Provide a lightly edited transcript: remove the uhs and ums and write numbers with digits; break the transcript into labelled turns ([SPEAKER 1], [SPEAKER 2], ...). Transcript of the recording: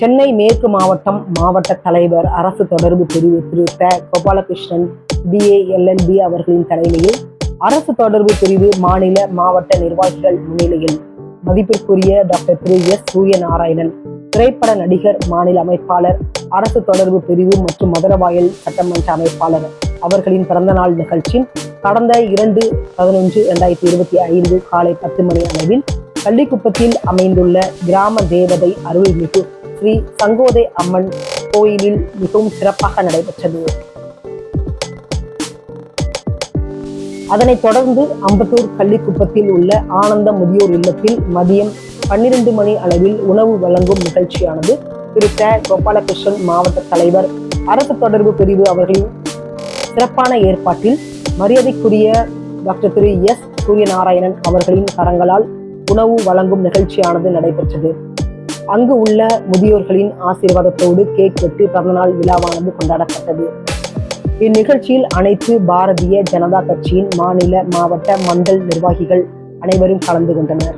[SPEAKER 1] சென்னை மேற்கு மாவட்ட தலைவர் அரசு தொடர்பு பிரிவு திரு கோபாலகிருஷ்ணன் BA LLB அவர்களின் தலைமையில் அரசு தொடர்பு பிரிவு மாநில மாவட்ட நிர்வாகிகள் முன்னிலையில் மதிப்பிற்குரிய டாக்டர் திரு சூரியநாராயணன் திரைப்பட நடிகர், மாநில அமைப்பாளர், அரசு தொடர்பு பிரிவு மற்றும் மதுரவாயல் சட்டமன்ற அமைப்பாளர் அவர்களின் பிறந்தநாள் நிகழ்ச்சி கடந்த 2/11/2025 காலை 10 மணி அளவில் கள்ளிக்குப்பத்தில் அமைந்துள்ள கிராம தேவதை அருள்மிகு ஸ்ரீ சங்கோதை அம்மன் கோயிலில் மிகவும் சிறப்பாக நடைபெற்றது. அதனைத் தொடர்ந்து அம்பத்தூர் கள்ளிக்குப்பத்தில் உள்ள ஆனந்த முதியோர் இல்லத்தில் மதியம் 12 மணி அளவில் உணவு வழங்கும் நிகழ்ச்சியானது திரு கோபாலகிருஷ்ணன் மாவட்ட தலைவர், அரசு தொடர்பு பிரிவு அவர்களின் சிறப்பான ஏற்பாட்டில் மரியாதைக்குரிய டாக்டர் திரு சூரியநாராயணன் அவர்களின் கரங்களால் உணவு வழங்கும் நிகழ்ச்சியானது நடைபெற்றது. அங்கு உள்ள முதியோர்களின் ஆசீர்வாதத்தோடு கேக் வெட்டி பிறந்தநாள் விழாவானது கொண்டாடப்பட்டது. இந்நிகழ்ச்சியில் அனைத்து பாரதிய ஜனதா கட்சியின் மாநில, மாவட்ட, மண்டல் நிர்வாகிகள் அனைவரும் கலந்து கொண்டனர்.